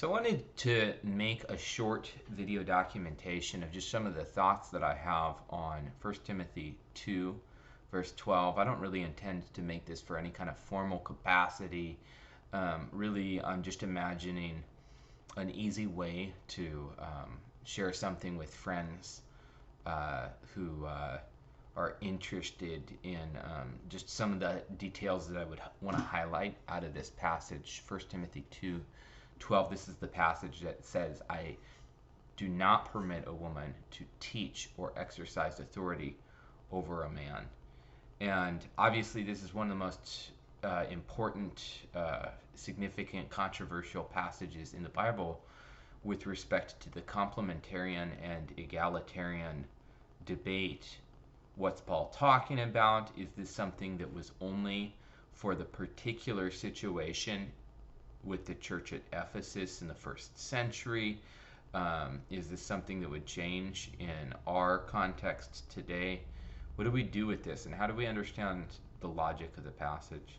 So I wanted to make a short video documentation of just some of the thoughts that I have on 1 Timothy 2, verse 12. I don't really intend to make this for any kind of formal capacity. Really, I'm just imagining an easy way to share something with friends who are interested in just some of the details that I would want to highlight out of this passage, 1 Timothy 2:12. This is the passage that says, I do not permit a woman to teach or exercise authority over a man. And obviously, this is one of the most important, significant, controversial passages in the Bible with respect to the complementarian and egalitarian debate. What's Paul talking about? Is this something that was only for the particular situation with the church at Ephesus in the first century? Is this something that would change in our context today? What do we do with this, and how do we understand the logic of the passage?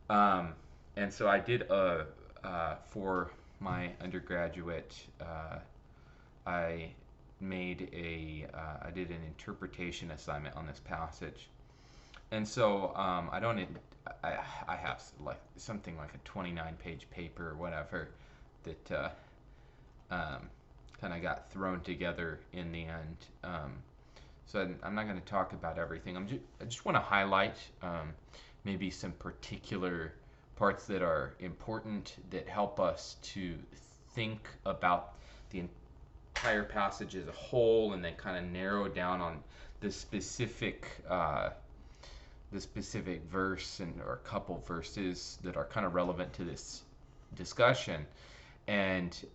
And so I did for my undergraduate, I did an interpretation assignment on this passage, and so I have like something like a 29-page paper or whatever that kind of got thrown together in the end. So I'm not going to talk about everything. I just want to highlight maybe some particular parts that are important that help us to think about the entire passage as a whole, and then kind of narrow down on the specific verse or a couple verses that are kind of relevant to this discussion, and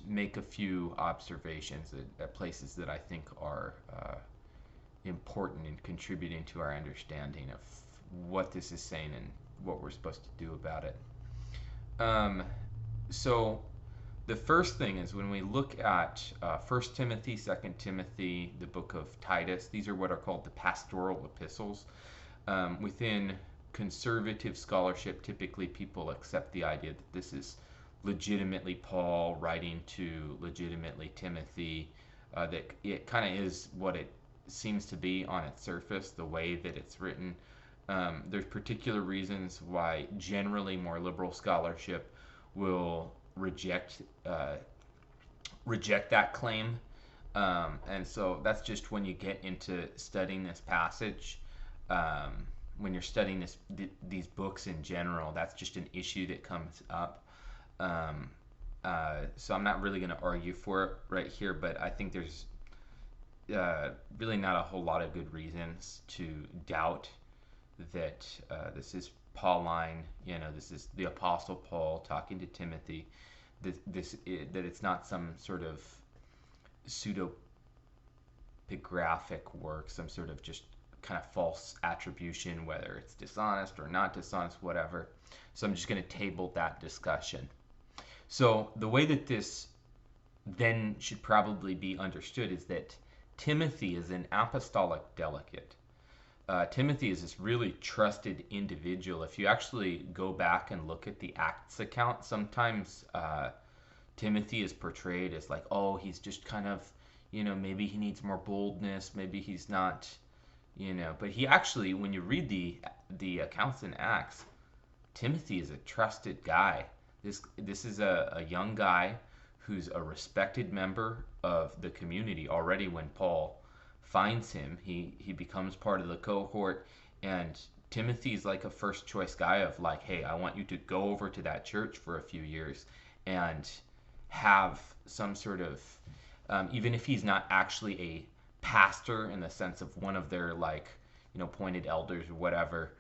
make a few observations at places that I think are important in contributing to our understanding of what this is saying and what we're supposed to do about it. So the first thing is, when we look at 1 Timothy, 2 Timothy, the book of Titus, these are what are called the pastoral epistles. Within conservative scholarship, typically people accept the idea that this is legitimately Paul writing to legitimately Timothy, that it kind of is what it seems to be on its surface, the way that it's written. There's particular reasons why generally more liberal scholarship will reject that claim, and so that's just when you get into studying this passage. When you're studying these books in general, that's just an issue that comes up. So I'm not really going to argue for it right here, but I think there's really not a whole lot of good reasons to doubt that this is Pauline. This is the Apostle Paul talking to Timothy. That it's not some sort of pseudepigraphic work, some sort of just kind of false attribution, whether it's dishonest or not dishonest, whatever. So I'm just going to table that discussion. So the way that this then should probably be understood is that Timothy is an apostolic delegate. Timothy is this really trusted individual. If you actually go back and look at the Acts account, sometimes Timothy is portrayed as like, oh, he's just kind of, maybe he needs more boldness, maybe he's not, but he actually, when you read the accounts in Acts, Timothy is a trusted guy. This is a young guy who's a respected member of the community already. When Paul finds him, he becomes part of the cohort, and Timothy's like a first choice guy of like, hey, I want you to go over to that church for a few years and have some sort of, even if he's not actually a pastor in the sense of one of their appointed elders or whatever,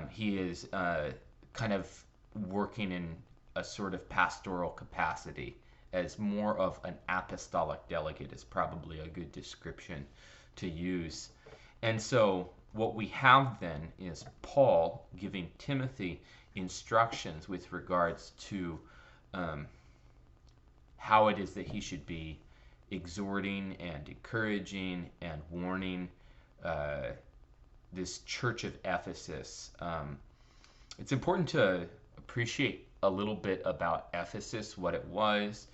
he is kind of working in a sort of pastoral capacity as more of an apostolic delegate is probably a good description to use. And so what we have then is Paul giving Timothy instructions with regards to how it is that he should be exhorting and encouraging and warning this church of Ephesus. It's important to appreciate a little bit about Ephesus, what it was.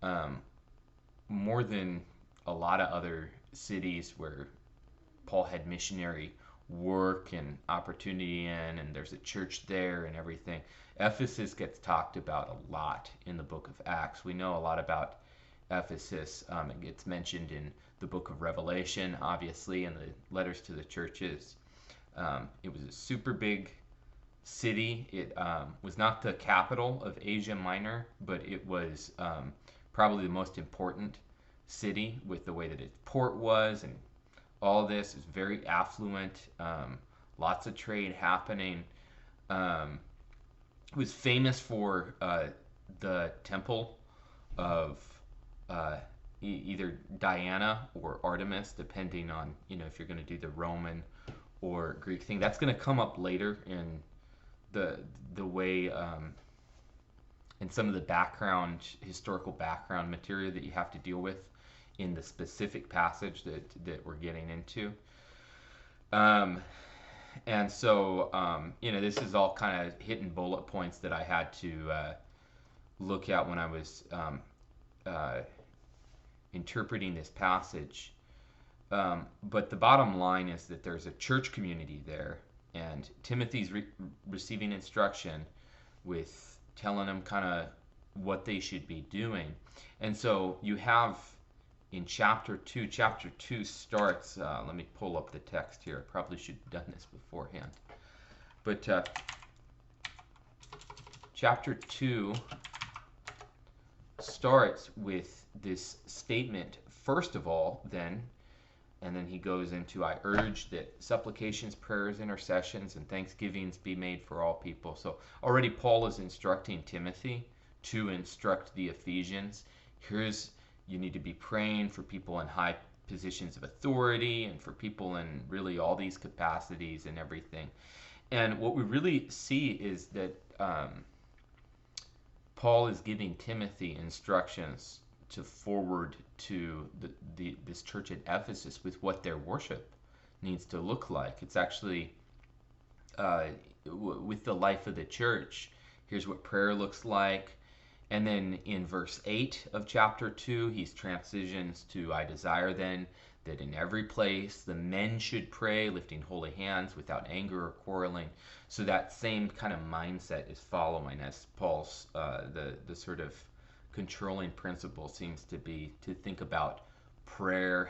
Um, More than a lot of other cities where Paul had missionary work and opportunity in, and there's a church there and everything. Ephesus gets talked about a lot in the book of Acts. We know a lot about Ephesus. It gets mentioned in the book of Revelation, obviously, and the letters to the churches. It was a super big city. It was not the capital of Asia Minor, but it was probably the most important city with the way that its port was, and all this is very affluent. Lots of trade happening. It was famous for the temple of either Diana or Artemis, depending on if you're going to do the Roman or Greek thing. That's going to come up later in the way in some of the historical background material that you have to deal with in the specific passage that we're getting into. And so, this is all kind of hidden bullet points that I had to look at when I was interpreting this passage. But the bottom line is that there's a church community there, and Timothy's receiving instruction with telling them kind of what they should be doing. And so you have in chapter 2 starts, let me pull up the text here. I probably should have done this beforehand. But chapter 2 starts with this statement, first of all, and then he goes into, I urge that supplications, prayers, intercessions, and thanksgivings be made for all people. So already Paul is instructing Timothy to instruct the Ephesians. You need to be praying for people in high positions of authority and for people in really all these capacities and everything. And what we really see is that Paul is giving Timothy instructions to forward to this church at Ephesus with what their worship needs to look like. It's actually with the life of the church. Here's what prayer looks like. And then in verse 8 of chapter 2, he transitions to, I desire then that in every place the men should pray, lifting holy hands without anger or quarreling. So that same kind of mindset is following as Paul's, the sort of controlling principle seems to be to think about prayer,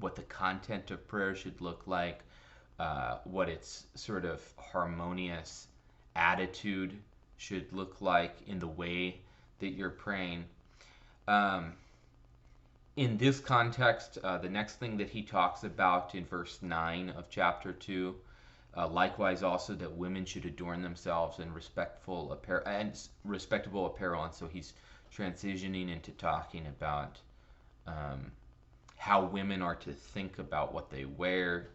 what the content of prayer should look like, what its sort of harmonious attitude should look like in the way that you're praying. In this context, the next thing that he talks about in verse 9 of chapter 2, likewise also that women should adorn themselves in respectable apparel. And so he's transitioning into talking about how women are to think about what they wear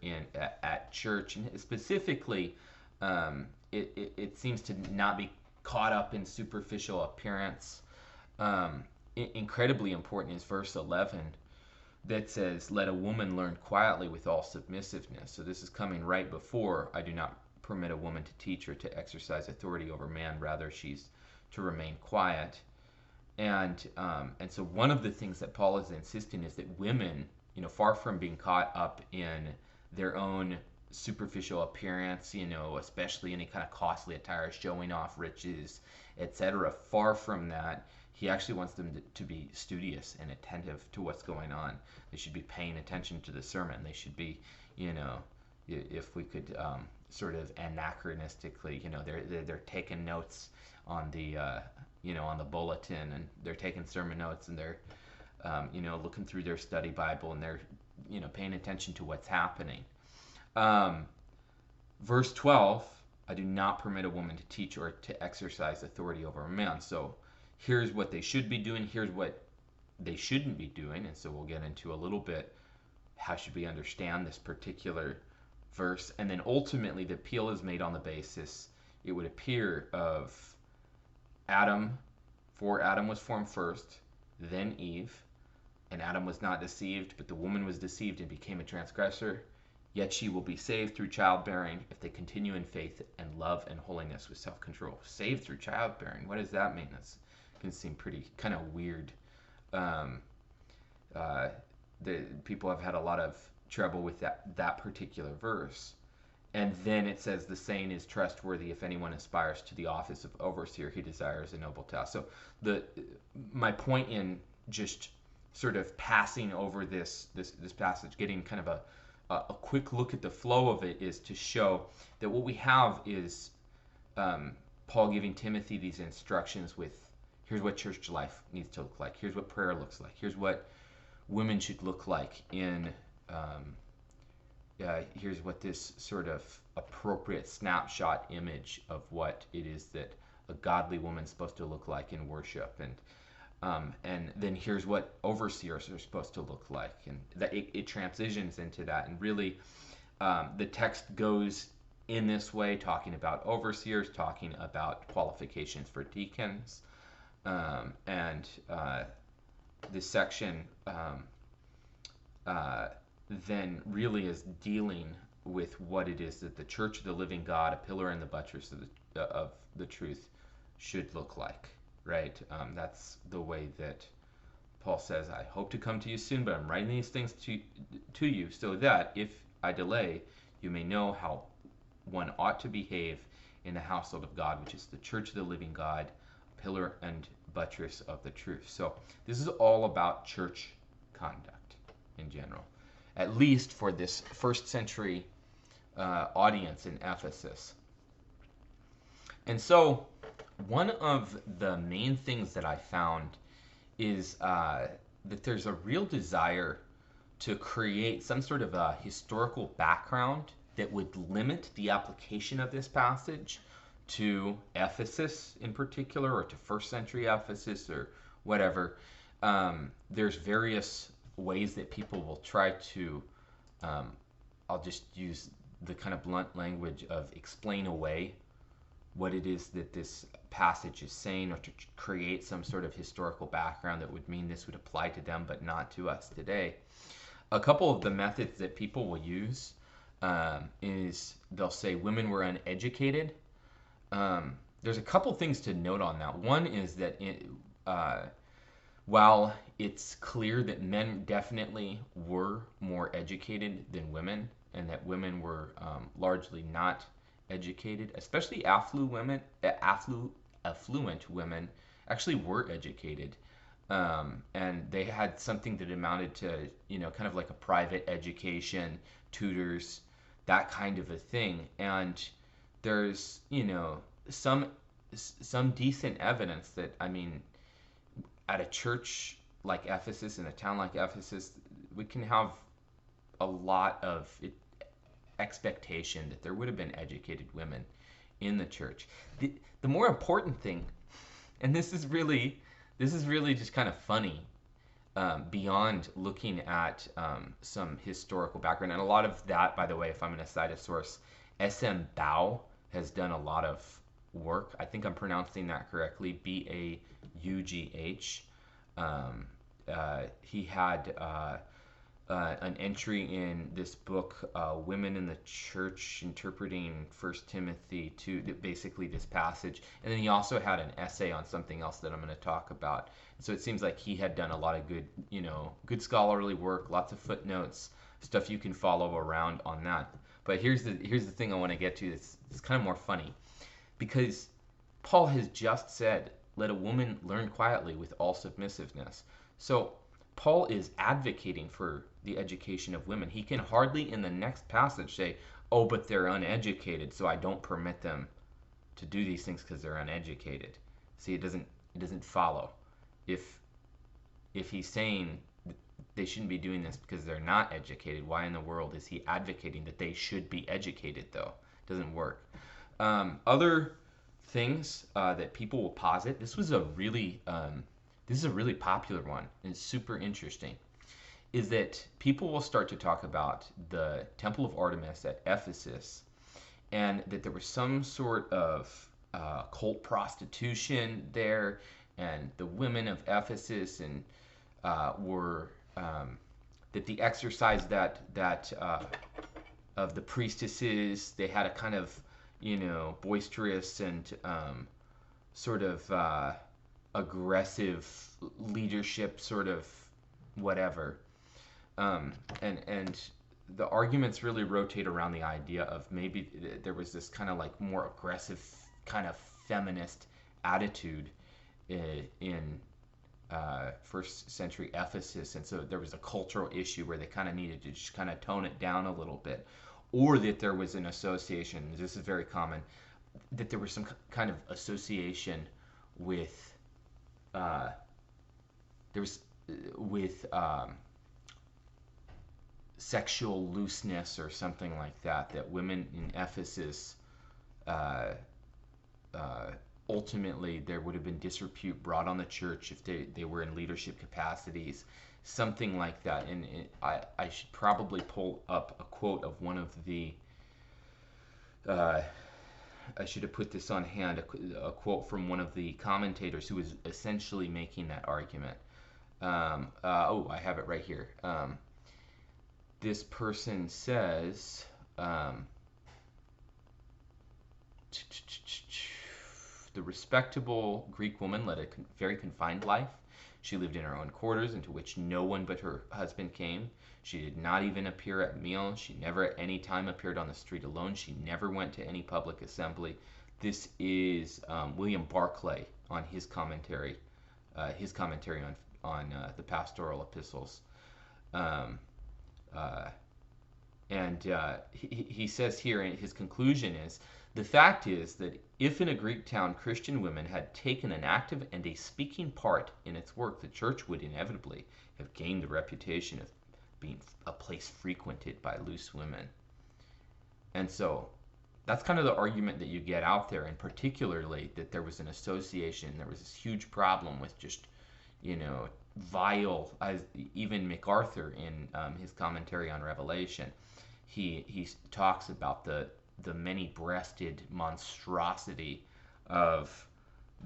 at church. And specifically, it seems to not be caught up in superficial appearance. Incredibly important is verse 11 that says, let a woman learn quietly with all submissiveness. So this is coming right before, I do not permit a woman to teach or to exercise authority over man, rather she's to remain quiet. And so one of the things that Paul is insisting is that women, far from being caught up in their own superficial appearance, especially any kind of costly attire, showing off riches, etc. Far from that, he actually wants them to be studious and attentive to what's going on. They should be paying attention to the sermon. They should be, if we could sort of anachronistically, they're taking notes on the, on the bulletin, and they're taking sermon notes, and they're, looking through their study Bible, and they're, paying attention to what's happening. Verse 12, I do not permit a woman to teach or to exercise authority over a man. So here's what they should be doing. Here's what they shouldn't be doing. And so we'll get into a little bit how should we understand this particular verse. And then ultimately the appeal is made on the basis, it would appear, of Adam. For Adam was formed first, then Eve. And Adam was not deceived, but the woman was deceived and became a transgressor. Yet she will be saved through childbearing if they continue in faith and love and holiness with self-control. Saved through childbearing. What does that mean? That can seem pretty kind of weird. Um, the people have had a lot of trouble with that particular verse. And then it says the saying is trustworthy if anyone aspires to the office of overseer, he desires a noble task. So my point in just sort of passing over this passage, getting kind of a quick look at the flow of it, is to show that what we have is Paul giving Timothy these instructions with, here's what church life needs to look like, here's what prayer looks like, here's what women should look like in here's what this sort of appropriate snapshot image of what it is that a godly woman's supposed to look like in worship, and then here's what overseers are supposed to look like, and that it transitions into that, and really the text goes in this way, talking about overseers, talking about qualifications for deacons, and this section then really is dealing with what it is that the church of the living God, a pillar and the buttress of the truth, should look like, right? That's the way that Paul says, I hope to come to you soon, but I'm writing these things to you so that if I delay, you may know how one ought to behave in the household of God, which is the church of the living God, pillar and buttress of the truth. So this is all about church conduct in general, at least for this first century audience in Ephesus. And so one of the main things that I found is that there's a real desire to create some sort of a historical background that would limit the application of this passage to Ephesus in particular, or to first century Ephesus, or whatever. There's various ways that people will try to, I'll just use the kind of blunt language of explain away what it is that this passage is saying, or to create some sort of historical background that would mean this would apply to them but not to us today. A couple of the methods that people will use is they'll say women were uneducated. There's a couple things to note on that. One is that while it's clear that men definitely were more educated than women, and that women were largely not educated, especially affluent women actually were educated, and they had something that amounted to, kind of like a private education, tutors, that kind of a thing. And there's, some decent evidence that, at a church like Ephesus, in a town like Ephesus, we can have a lot of expectation that there would have been educated women in the church. The more important thing, and this is really just kind of funny, beyond looking at some historical background, and a lot of that, by the way, if I'm going to cite a source, S.M. Bao has done a lot of work. I think I'm pronouncing that correctly, B-A-U-G-H. He had an entry in this book, Women in the Church Interpreting 1 Timothy 2, basically this passage. And then he also had an essay on something else that I'm going to talk about. So it seems like he had done a lot of good, good scholarly work, lots of footnotes, stuff you can follow around on that. But here's the thing I want to get to. It's kind of more funny, because Paul has just said, let a woman learn quietly with all submissiveness. So Paul is advocating for the education of women. He can hardly in the next passage say, oh, but they're uneducated, so I don't permit them to do these things because they're uneducated. See, it doesn't follow. If he's saying they shouldn't be doing this because they're not educated, why in the world is he advocating that they should be educated, though? It doesn't work. Other things that people will posit, this is a really popular one, and it's super interesting, is that people will start to talk about the Temple of Artemis at Ephesus, and that there was some sort of cult prostitution there, and the women of Ephesus and were that the exercise that of the priestesses. They had a kind of, boisterous and sort of aggressive leadership, sort of whatever. And the arguments really rotate around the idea of maybe there was this kind of like more aggressive, kind of feminist attitude in first century Ephesus, and so there was a cultural issue where they kind of needed to just kind of tone it down a little bit, or that there was an association. This is very common, that there was some kind of association with there was with sexual looseness or something like that. That women in Ephesus uh, ultimately there would have been disrepute brought on the church if they were in leadership capacities, something like that. And I should probably pull up a quote of one of the I should have put this on hand, a quote from one of the commentators who was essentially making that argument. I have it right here. This person says, the respectable Greek woman led a very confined life. She lived in her own quarters, into which no one but her husband came. She did not even appear at meals. She never at any time appeared on the street alone. She never went to any public assembly. This is William Barclay on his commentary on the pastoral epistles. He says here, his conclusion is, the fact is that if in a Greek town Christian women had taken an active and a speaking part in its work, the church would inevitably have gained the reputation of being a place frequented by loose women. And so that's kind of the argument that you get out there, and particularly that there was an association, there was this huge problem with just, vile, as even MacArthur in his commentary on Revelation, he talks about the many-breasted monstrosity of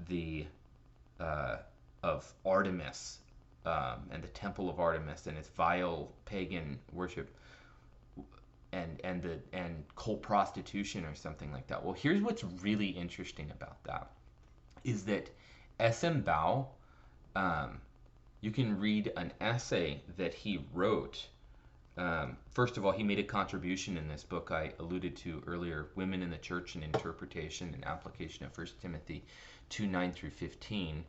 the of Artemis and the temple of Artemis and its vile pagan worship and cult prostitution or something like that. Well, here's what's really interesting about that is that S.M. Bao, you can read an essay that he wrote. First of all, he made a contribution in this book I alluded to earlier, Women in the Church and Interpretation and Application of 1 Timothy 2:9 through 15.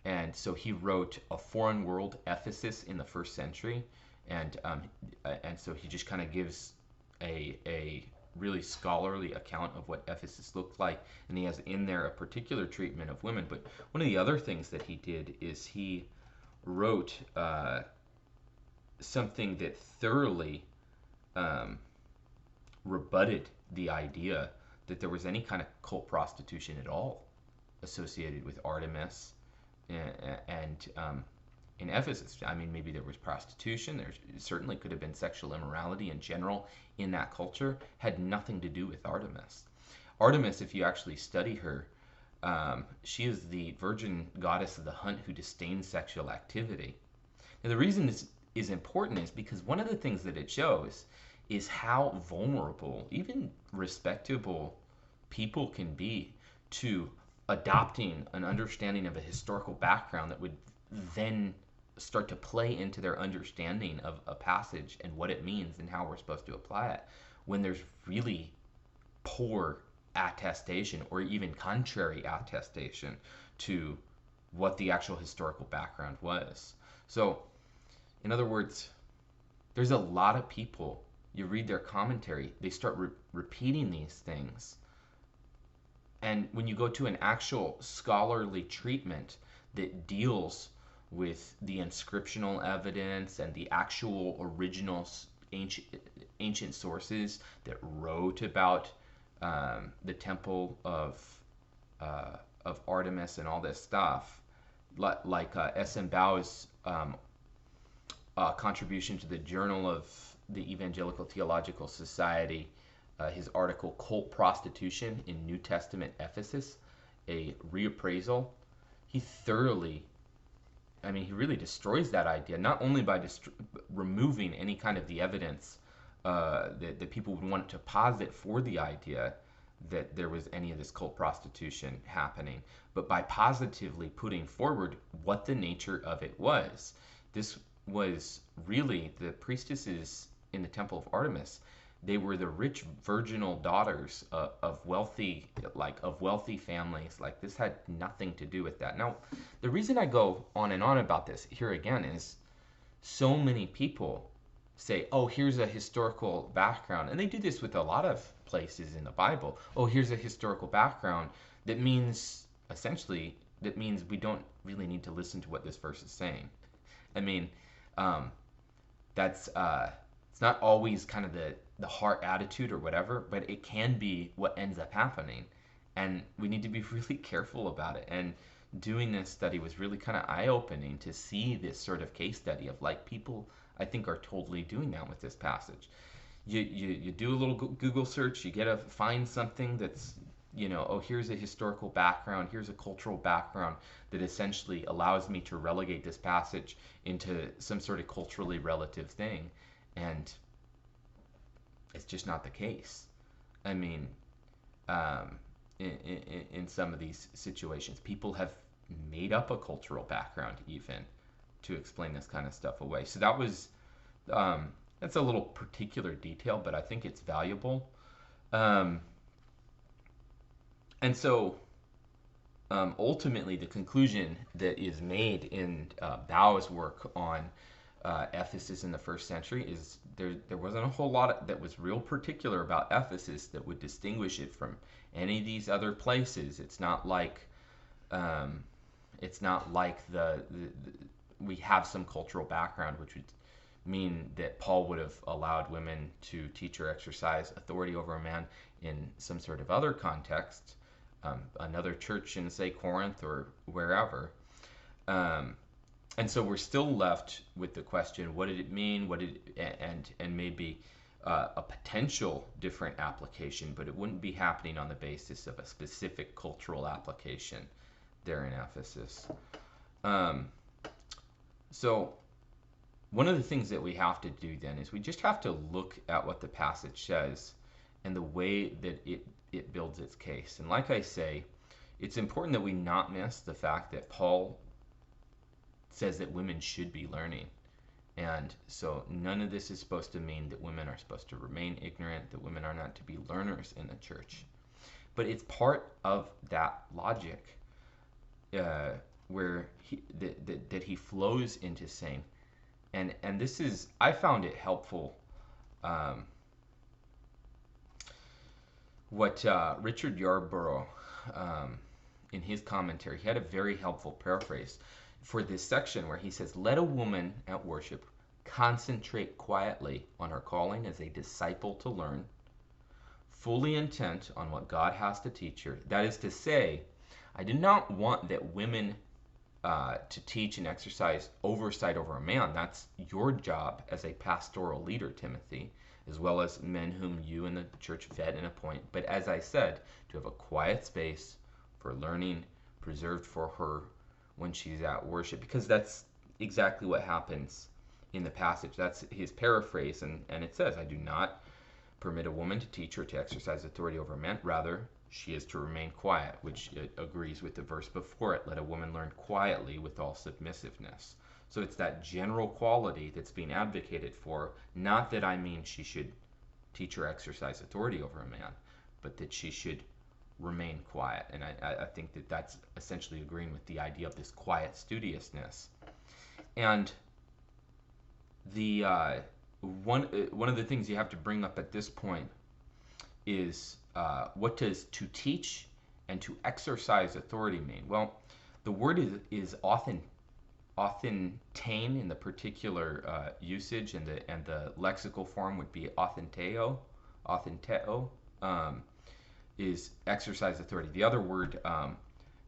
And so he wrote A Foreign World, Ephesus in the First Century. And so he just kind of gives a really scholarly account of what Ephesus looked like. And he has in there a particular treatment of women. But one of the other things that he did is he wrote something that thoroughly rebutted the idea that there was any kind of cult prostitution at all associated with Artemis and in Ephesus. I mean, maybe there was prostitution. There certainly could have been sexual immorality in general in that culture. Had nothing to do with Artemis. Artemis, if you actually study her, she is the virgin goddess of the hunt who disdains sexual activity. Now, the reason this is important is because one of the things that it shows is how vulnerable even respectable people can be to adopting an understanding of a historical background that would then start to play into their understanding of a passage and what it means and how we're supposed to apply it when there's really poor attestation or even contrary attestation to what the actual historical background was. So, in other words, there's a lot of people, you read their commentary, they start repeating these things. And when you go to an actual scholarly treatment that deals with the inscriptional evidence and the actual original ancient sources that wrote about the temple of Artemis and all this stuff, like S.M. Bao's contribution to the Journal of the Evangelical Theological Society, his article Cult Prostitution in New Testament Ephesus, a reappraisal. He really destroys that idea, not only by removing any kind of the evidence that people would want to posit for the idea that there was any of this cult prostitution happening, but by positively putting forward what the nature of it was. This was really the priestesses in the Temple of Artemis. They were the rich virginal daughters of wealthy families. Like, this had nothing to do with that. Now, the reason I go on and on about this here again is so many people say, oh, here's a historical background. And they do this with a lot of places in the Bible. Oh, here's a historical background that means, essentially, that means we don't really need to listen to what this verse is saying. I mean, that's it's not always kind of the heart attitude or whatever, but it can be what ends up happening. And we need to be really careful about it. And doing this study was really kind of eye-opening to see this sort of case study of, like, people I think are totally doing that with this passage. You do a little Google search, you get to find something that's, oh, here's a historical background, here's a cultural background that essentially allows me to relegate this passage into some sort of culturally relative thing. And it's just not the case. I mean, in some of these situations, people have made up a cultural background even to explain this kind of stuff away. So that was, that's a little particular detail, but I think it's valuable. And so ultimately, the conclusion that is made in Bau's work on Ephesus in the first century is there wasn't a whole lot that was real particular about Ephesus that would distinguish it from any of these other places. It's not like we have some cultural background, which would mean that Paul would have allowed women to teach or exercise authority over a man in some sort of other context, another church in, say, Corinth or wherever. And so we're still left with the question, what did it mean? And maybe a potential different application, but it wouldn't be happening on the basis of a specific cultural application there in Ephesus. So one of the things that we have to do then is we just have to look at what the passage says and the way that it builds its case. And like I say, it's important that we not miss the fact that Paul says that women should be learning. And so none of this is supposed to mean that women are supposed to remain ignorant, that women are not to be learners in the church. But it's part of that logic where he flows into saying, and this is, I found it helpful, what Richard Yarborough, in his commentary, he had a very helpful paraphrase for this section where he says, let a woman at worship concentrate quietly on her calling as a disciple to learn, fully intent on what God has to teach her. That is to say, I do not want that women to teach and exercise oversight over a man. That's your job as a pastoral leader, Timothy, as well as men whom you and the church vet and appoint. But as I said, to have a quiet space for learning preserved for her when she's at worship, because that's exactly what happens in the passage. That's his paraphrase, and it says, I do not permit a woman to teach or to exercise authority over men. Rather, she is to remain quiet, which agrees with the verse before it. Let a woman learn quietly with all submissiveness. So it's that general quality that's being advocated for, not that I mean she should teach or exercise authority over a man, but that she should remain quiet. And I think that that's essentially agreeing with the idea of this quiet studiousness. And the one of the things you have to bring up at this point is what does to teach and to exercise authority mean? Well, the word is often tame in the particular usage, and the lexical form would be authenteo, is exercise authority. The other word,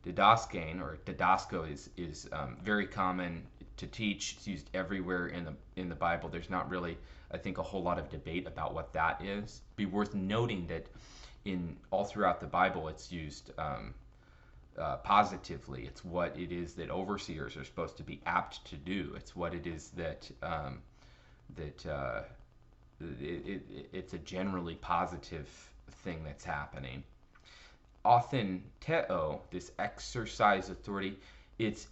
didaskein or didasko, is very common to teach. It's used everywhere in the Bible. There's not really, I think, a whole lot of debate about what that is. Be worth noting that in all throughout the Bible, it's used positively. It's what it is that overseers are supposed to be apt to do. It's what it is that it's a generally positive thing that's happening. Authenteo, this exercise authority, it's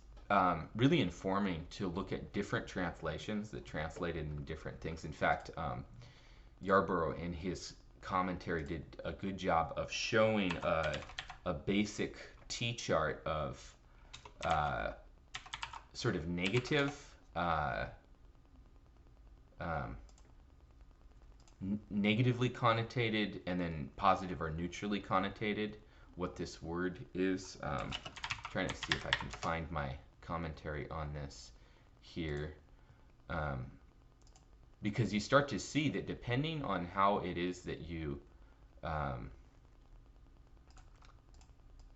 really informing to look at different translations that translated in different things. In fact, Yarborough in his commentary did a good job of showing a basic T chart of sort of negative, um, negatively connotated, and then positive or neutrally connotated, what this word is. Trying to see if I can find my commentary on this here. Because you start to see that depending on how it is that you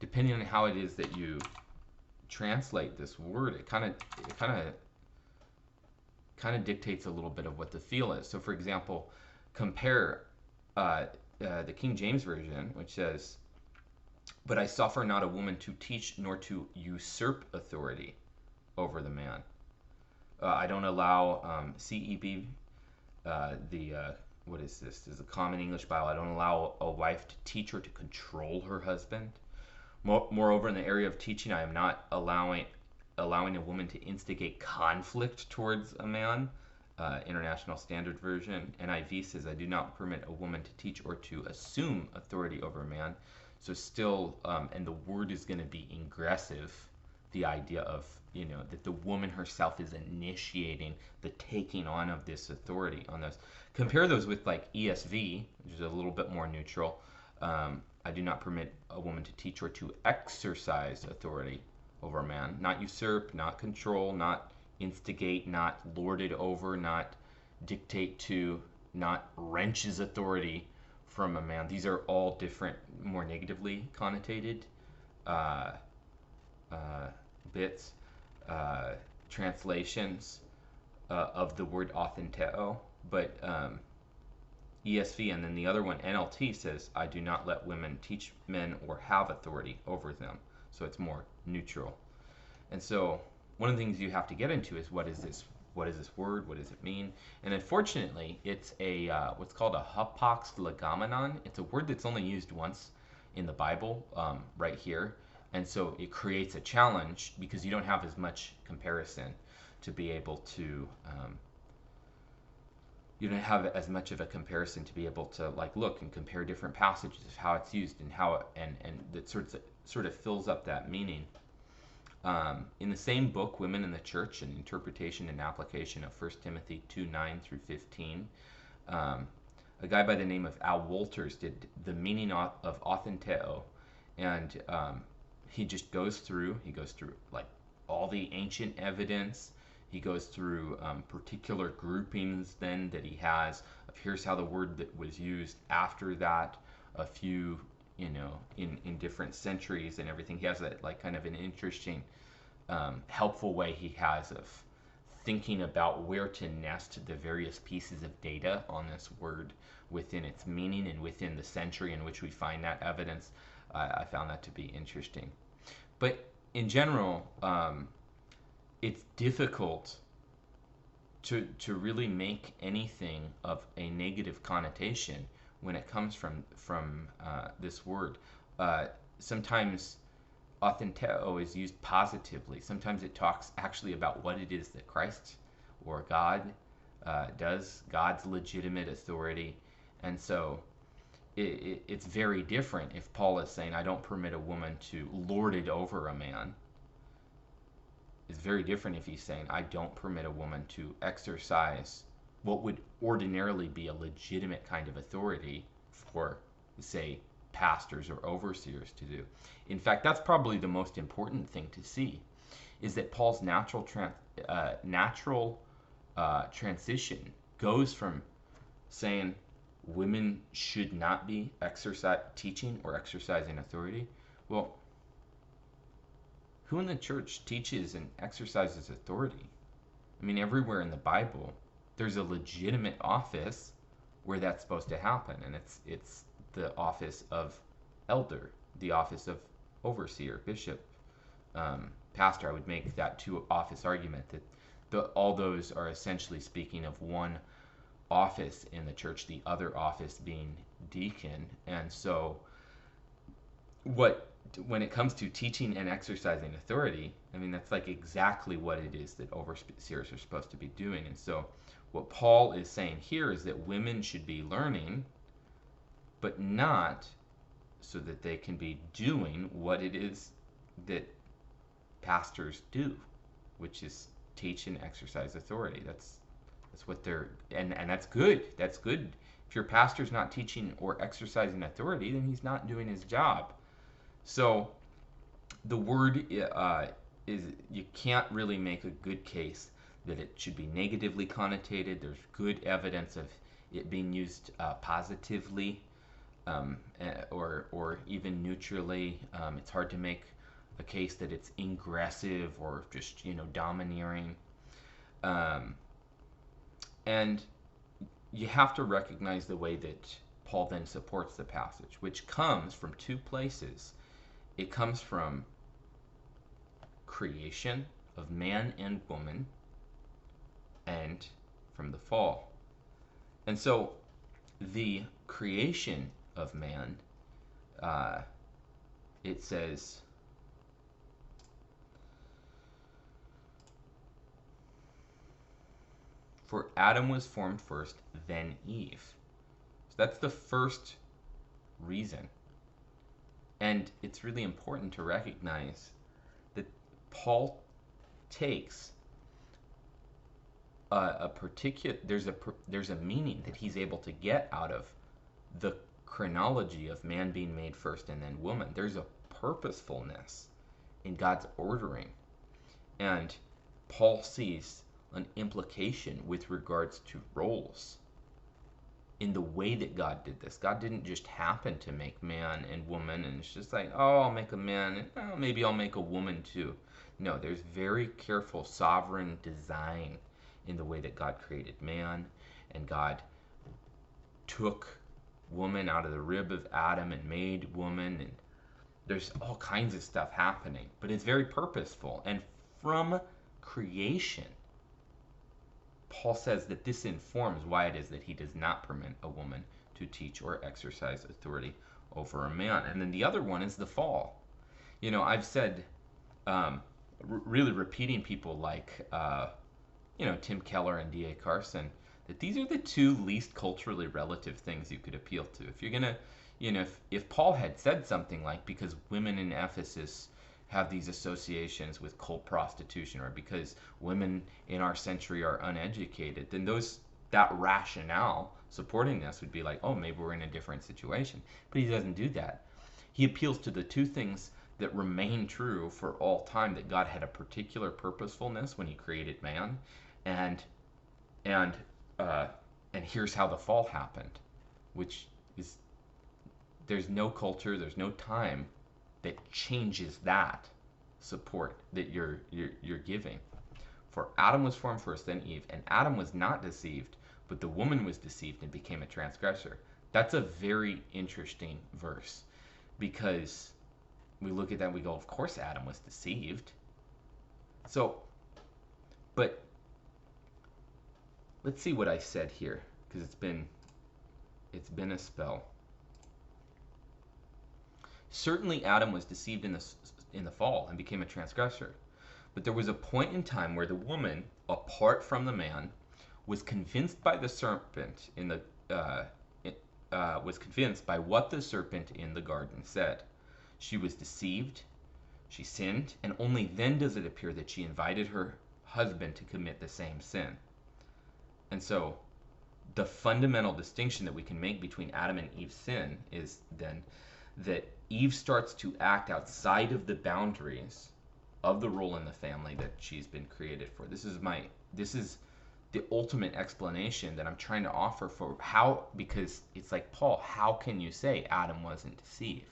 depending on how it is that you translate this word, it kind of dictates a little bit of what the feel is. So, for example, compare the King James Version, which says, "But I suffer not a woman to teach nor to usurp authority over the man." I don't allow CEB, what is this? This is a Common English Bible. I don't allow a wife to teach or to control her husband. Moreover, in the area of teaching, I am not allowing a woman to instigate conflict towards a man. International Standard Version. NIV says, "I do not permit a woman to teach or to assume authority over a man." So still, and the word is going to be ingressive, the idea of, that the woman herself is initiating the taking on of this authority on those. Compare those with like ESV, which is a little bit more neutral. "I do not permit a woman to teach or to exercise authority over a man." Not usurp, not control, not instigate, not lord it over, not dictate to, not wrench his authority from a man. These are all different, more negatively connotated bits, translations of the word authenteo. But ESV, and then the other one, NLT, says, "I do not let women teach men or have authority over them." So it's more neutral. And so one of the things you have to get into is what is this word? What does it mean? And unfortunately, it's a what's called a hapax legomenon. It's a word that's only used once in the Bible, right here. And so it creates a challenge because you don't have as much comparison to be able to you don't have as much of a comparison to be able to like look and compare different passages of how it's used and how and that sort of fills up that meaning. In the same book, Women in the Church, an interpretation and application of 1 Timothy 2:9 through 15, a guy by the name of Al Wolters did the meaning of authenteo, and he goes through like all the ancient evidence. He goes through particular groupings then that he has of here's how the word that was used after that, a few, in different centuries and everything. He has that like kind of an interesting, helpful way he has of thinking about where to nest the various pieces of data on this word within its meaning and within the century in which we find that evidence. I found that to be interesting. But in general, it's difficult to really make anything of a negative connotation when it comes from this word. Sometimes authenteo is used positively. Sometimes it talks actually about what it is that Christ or God does, God's legitimate authority. And so it's very different if Paul is saying, "I don't permit a woman to lord it over a man." It's very different if he's saying, "I don't permit a woman to exercise what would ordinarily be a legitimate kind of authority for, say, pastors or overseers to do." In fact, that's probably the most important thing to see, is that Paul's natural transition goes from saying women should not be teaching or exercising authority. Well, who in the church teaches and exercises authority? I mean, everywhere in the Bible, there's a legitimate office where that's supposed to happen, and it's the office of elder, the office of overseer, bishop, pastor. I would make that two office argument that all those are essentially speaking of one office in the church, the other office being deacon. And so when it comes to teaching and exercising authority, I mean, that's like exactly what it is that overseers are supposed to be doing. And so what Paul is saying here is that women should be learning, but not so that they can be doing what it is that pastors do, which is teach and exercise authority. That's what they're, and that's good. That's good. If your pastor's not teaching or exercising authority, then he's not doing his job. So the word is, you can't really make a good case that it should be negatively connotated. There's good evidence of it being used positively, or even neutrally. It's hard to make a case that it's ingressive or just domineering. And you have to recognize the way that Paul then supports the passage, which comes from two places. It comes from creation of man and woman, and from the fall. And so the creation of man, it says, for Adam was formed first, then Eve. So that's the first reason. And it's really important to recognize that Paul takes a particular, there's a meaning that he's able to get out of the chronology of man being made first and then woman. There's a purposefulness in God's ordering. And Paul sees an implication with regards to roles in the way that God did this. God didn't just happen to make man and woman, and it's just like, oh, I'll make a man, and maybe I'll make a woman too. No, there's very careful sovereign design in the way that God created man, and God took woman out of the rib of Adam and made woman, and there's all kinds of stuff happening, but it's very purposeful. And from creation, Paul says that this informs why it is that he does not permit a woman to teach or exercise authority over a man. And then the other one is the fall. I've said, really repeating people like, Tim Keller and D.A. Carson, that these are the two least culturally relative things you could appeal to. If you're going to, if Paul had said something like, because women in Ephesus have these associations with cult prostitution, or because women in our century are uneducated, then that rationale supporting this would be like, oh, maybe we're in a different situation. But he doesn't do that. He appeals to the two things that remain true for all time, that God had a particular purposefulness when he created man, and here's how the fall happened, which is, there's no culture, there's no time that changes that support that you're giving. For Adam was formed first, then Eve, and Adam was not deceived, but the woman was deceived and became a transgressor. That's a very interesting verse, because we look at that and we go, of course Adam was deceived. So, but let's see what I said here, because it's been a spell. Certainly Adam was deceived in the fall and became a transgressor. But there was a point in time where the woman, apart from the man, was convinced by the serpent was convinced by what the serpent in the garden said. She was deceived, she sinned, and only then does it appear that she invited her husband to commit the same sin. And so the fundamental distinction that we can make between Adam and Eve's sin is then that Eve starts to act outside of the boundaries of the role in the family that she's been created for. This is the ultimate explanation that I'm trying to offer for how, because it's like, Paul, how can you say Adam wasn't deceived?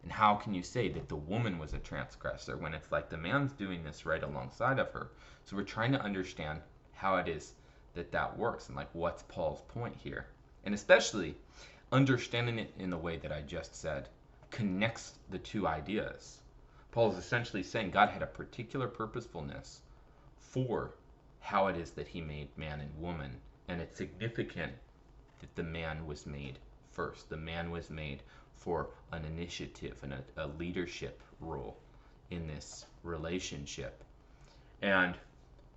And how can you say that the woman was a transgressor when it's like the man's doing this right alongside of her? So we're trying to understand how it is that works, and like, what's Paul's point here? And especially understanding it in the way that I just said connects the two ideas. Paul is essentially saying God had a particular purposefulness for how it is that he made man and woman And it's significant that the man was made first. The man was made for an initiative and a leadership role in this relationship. And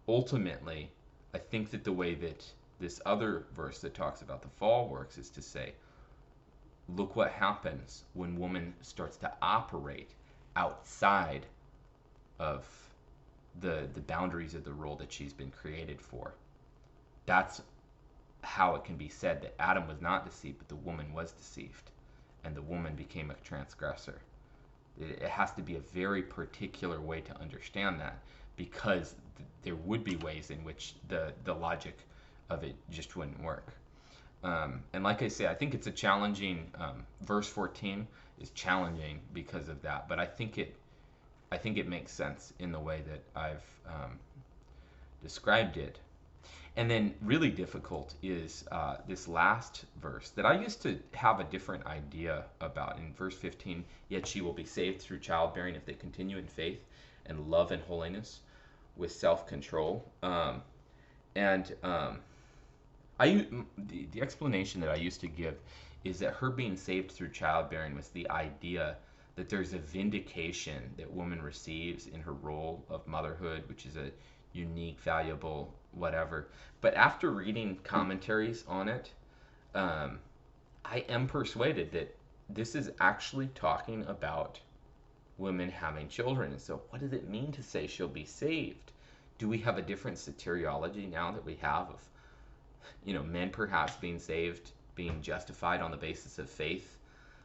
ultimately, I think that the way that this other verse that talks about the fall works is to say, look what happens when woman starts to operate outside of the boundaries of the role that she's been created for. That's how it can be said that Adam was not deceived, but the woman was deceived, and the woman became a transgressor. It has to be a very particular way to understand that, because there would be ways in which the logic of it just wouldn't work. And like I say, I think it's a challenging, verse 14 is challenging because of that, but I think it makes sense in the way that I've described it. And then really difficult is this last verse that I used to have a different idea about. In verse 15, yet she will be saved through childbearing if they continue in faith and love and holiness with self-control. And the explanation that I used to give is that her being saved through childbearing was the idea that there's a vindication that woman receives in her role of motherhood, which is a unique, valuable, whatever. But after reading commentaries on it, I am persuaded that this is actually talking about women having children. And so what does it mean to say she'll be saved? Do we have a different soteriology now that we have of, men perhaps being saved, being justified on the basis of faith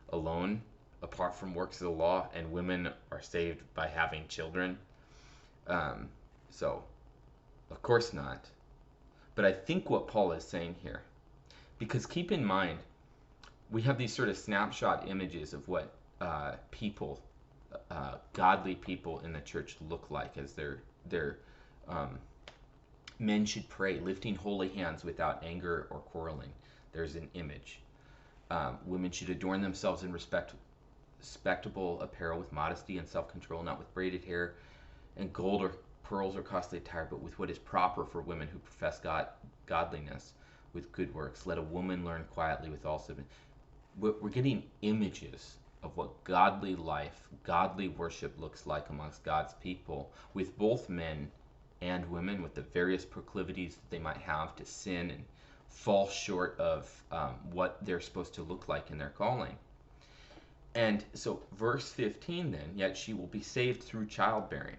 alone, apart from works of the law, and women are saved by having children? So, of course not. But I think what Paul is saying here, because keep in mind, we have these sort of snapshot images of what people, godly people in the church look like as their men should pray, lifting holy hands without anger or quarreling. There's an image. Women should adorn themselves in respectable apparel with modesty and self-control, not with braided hair and gold or pearls or costly attire, but with what is proper for women who profess godliness with good works. Let a woman learn quietly with all submission. We're getting images of what godly life, godly worship looks like amongst God's people, with both men and women, with the various proclivities that they might have to sin and fall short of what they're supposed to look like in their calling. And so verse 15 then, yet she will be saved through childbearing,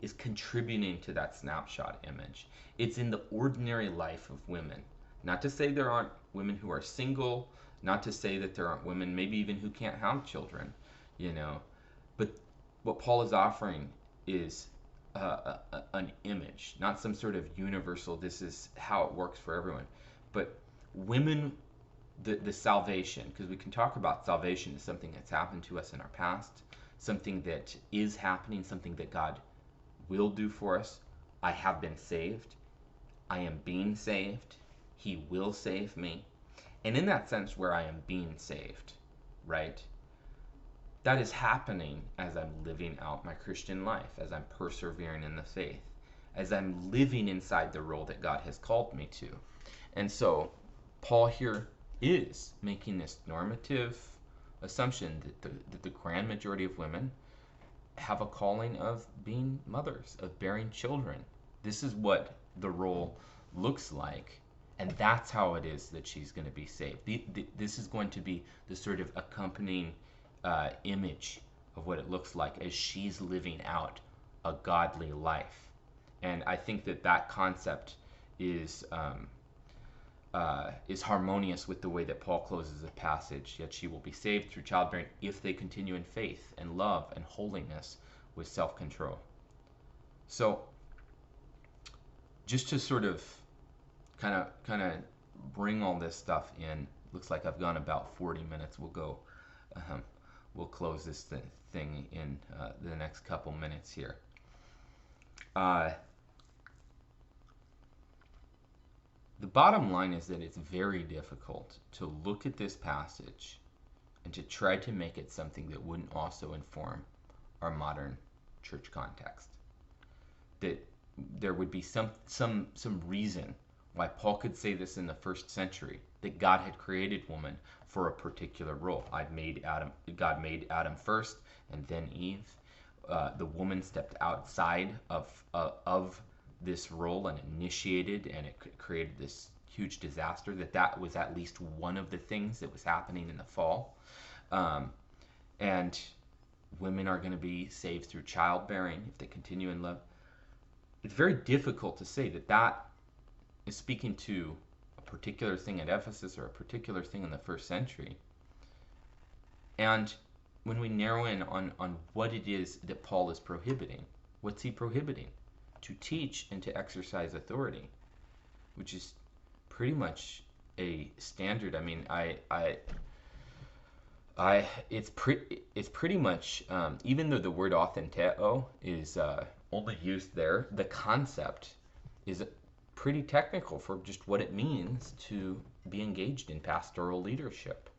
is contributing to that snapshot image. It's in the ordinary life of women. Not to say there aren't women who are single, not to say that there aren't women maybe even who can't have children, but what Paul is offering is an image, not some sort of universal, this is how it works for everyone, but women, the salvation, because we can talk about salvation as something that's happened to us in our past, something that is happening, something that God will do for us. I have been saved. I am being saved. He will save me. And in that sense where I am being saved, right? That is happening as I'm living out my Christian life, as I'm persevering in the faith, as I'm living inside the role that God has called me to. And so Paul here is making this normative assumption that the grand majority of women have a calling of being mothers, of bearing children. This is what the role looks like, and that's how it is that she's going to be saved. This is going to be the sort of accompanying image of what it looks like as she's living out a godly life. And I think that concept is harmonious with the way that Paul closes the passage. Yet she will be saved through childbearing if they continue in faith and love and holiness with self-control. So just to sort of kind of bring all this stuff in, looks like I've gone about 40 minutes. We'll close this thing in the next couple minutes here. The bottom line is that it's very difficult to look at this passage and to try to make it something that wouldn't also inform our modern church context. That there would be some reason why Paul could say this in the first century, that God had created woman for a particular role. God made Adam first, and then Eve. The woman stepped outside of this role and initiated, and it created this huge disaster. That was at least one of the things that was happening in the fall. And women are going to be saved through childbearing if they continue in love. It's very difficult to say that is speaking to a particular thing at Ephesus or a particular thing in the first century. And when we narrow in on what it is that Paul is prohibiting, what's he prohibiting? To teach and to exercise authority, which is pretty much a standard. I mean, it's pretty much, even though the word authenteo is only used there, the concept is pretty technical for just what it means to be engaged in pastoral leadership.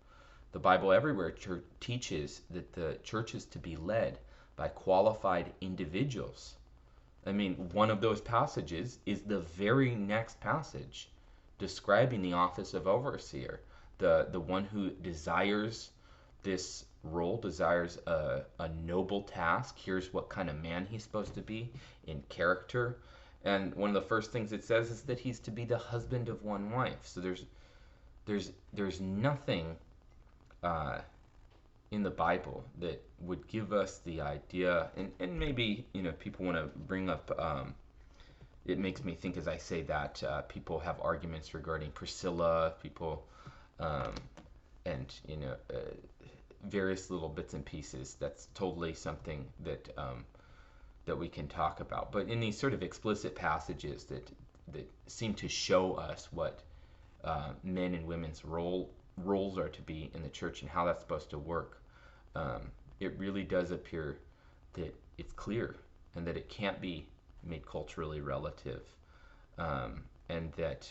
The Bible everywhere teaches that the church is to be led by qualified individuals. I mean, one of those passages is the very next passage describing the office of overseer. The one who desires this role, desires a noble task. Here's what kind of man he's supposed to be in character. And one of the first things it says is that he's to be the husband of one wife. So there's nothing in the Bible that would give us the idea, and maybe people want to bring up. It makes me think as I say that people have arguments regarding Priscilla, people, and various little bits and pieces. That's totally something that we can talk about. But in these sort of explicit passages that seem to show us what men and women's roles are to be in the church and how that's supposed to work, it really does appear that it's clear and that it can't be made culturally relative, and that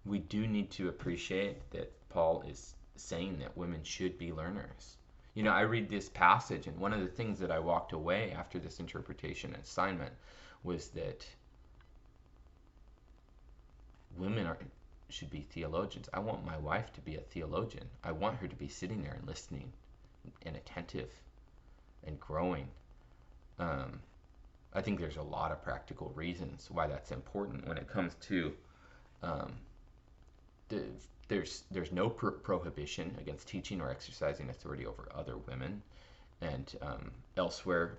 we do need to appreciate that Paul is saying that women should be learners. I read this passage, and one of the things that I walked away after this interpretation and assignment was that women should be theologians. I want my wife to be a theologian. I want her to be sitting there and listening and attentive and growing. I think there's a lot of practical reasons why that's important when it comes to there's no prohibition against teaching or exercising authority over other women, and elsewhere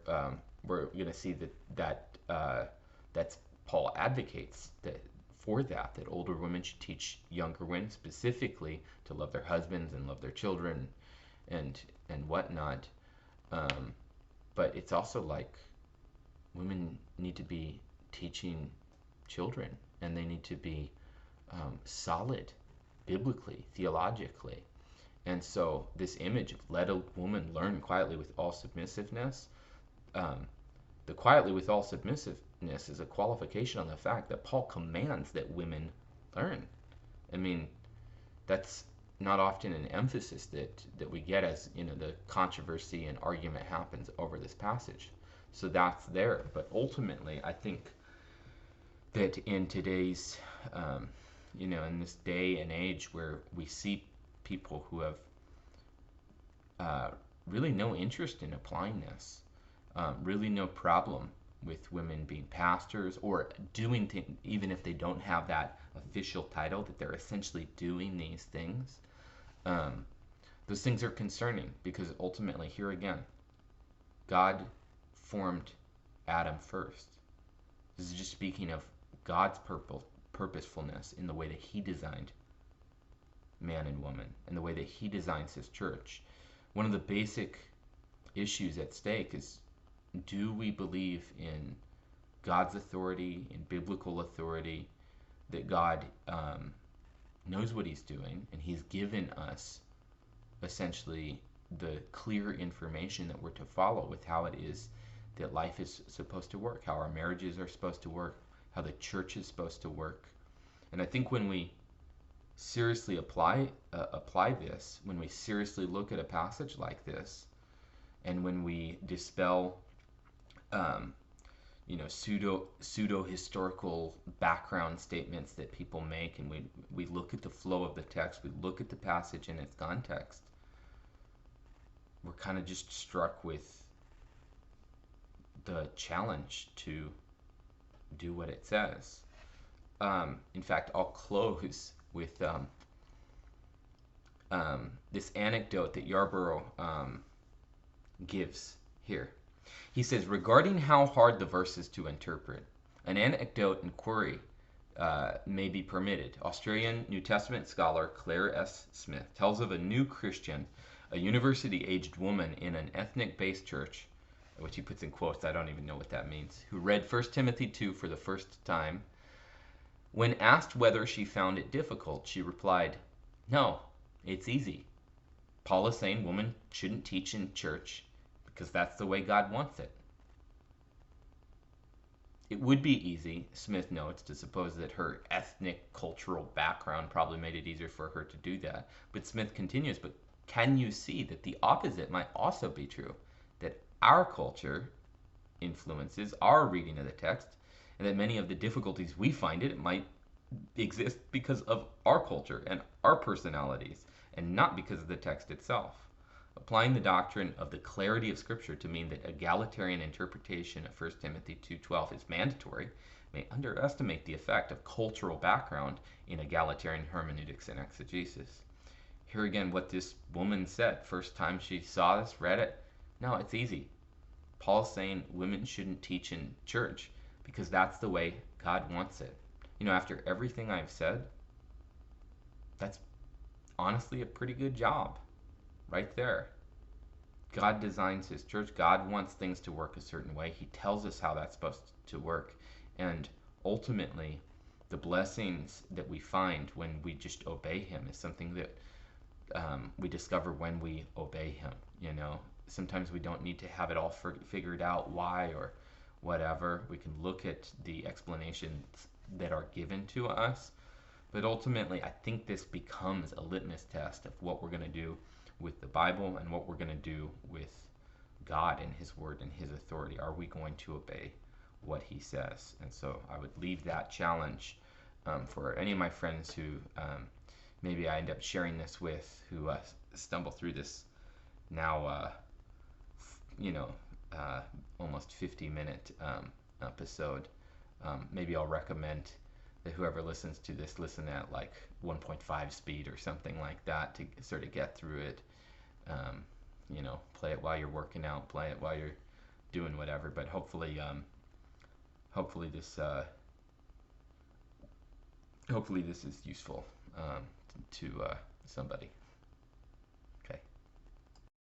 we're going to see that's Paul advocates for that older women should teach younger women specifically to love their husbands and love their children and whatnot. But it's also like women need to be teaching children, and they need to be solid biblically, theologically. And so this image of let a woman learn quietly with all submissiveness, the quietly with all submissiveness is a qualification on the fact that Paul commands that women learn. I mean, that's not often an emphasis that we get as the controversy and argument happens over this passage. So that's there. But ultimately, I think that in today's in this day and age where we see people who have really no interest in applying this, really no problem with women being pastors or doing things, even if they don't have that official title, that they're essentially doing these things. Those things are concerning because ultimately, here again, God formed Adam first. This is just speaking of God's purposefulness in the way that he designed man and woman and the way that he designs his church. One of the basic issues at stake is, do we believe in God's authority, in biblical authority, that God knows what he's doing, and he's given us essentially the clear information that we're to follow with how it is that life is supposed to work, how our marriages are supposed to work, how the church is supposed to work. And I think when we seriously apply this, when we seriously look at a passage like this, and when we dispel pseudo historical background statements that people make, and we look at the flow of the text, we look at the passage in its context, we're kind of just struck with the challenge to do what it says. In fact, I'll close with this anecdote that Yarborough gives here. He says, regarding how hard the verse is to interpret, an anecdote inquiry may be permitted. Australian New Testament scholar Claire S. Smith tells of a new Christian, a university-aged woman in an ethnic-based church, which he puts in quotes, I don't even know what that means, who read 1 Timothy 2 for the first time. When asked whether she found it difficult, she replied, "No, it's easy. Paul is saying women shouldn't teach in church because that's the way God wants it." It would be easy, Smith notes, to suppose that her ethnic cultural background probably made it easier for her to do that. But Smith continues, but can you see that the opposite might also be true? That our culture influences our reading of the text, and that many of the difficulties we find it might exist because of our culture and our personalities, and not because of the text itself. Applying the doctrine of the clarity of Scripture to mean that egalitarian interpretation of 1 Timothy 2:12 is mandatory may underestimate the effect of cultural background in egalitarian hermeneutics and exegesis. Here again, what this woman said, first time she saw this, read it, no, it's easy. Paul's saying women shouldn't teach in church because that's the way God wants it. After everything I've said, that's honestly a pretty good job right there. God designs his church. God wants things to work a certain way. He tells us how that's supposed to work. And ultimately, the blessings that we find when we just obey him is something that we discover when we obey him. Sometimes we don't need to have it all figured out why or whatever. We can look at the explanations that are given to us. But ultimately, I think this becomes a litmus test of what we're going to do with the Bible and what we're going to do with God and his word and his authority. Are we going to obey what he says? And so I would leave that challenge for any of my friends who maybe I end up sharing this with, who stumble through this now almost 50-minute episode. Maybe I'll recommend that whoever listens to this listen at like 1.5 speed or something like that to sort of get through it. Play it while you're working out, play it while you're doing whatever. But hopefully this is useful to somebody.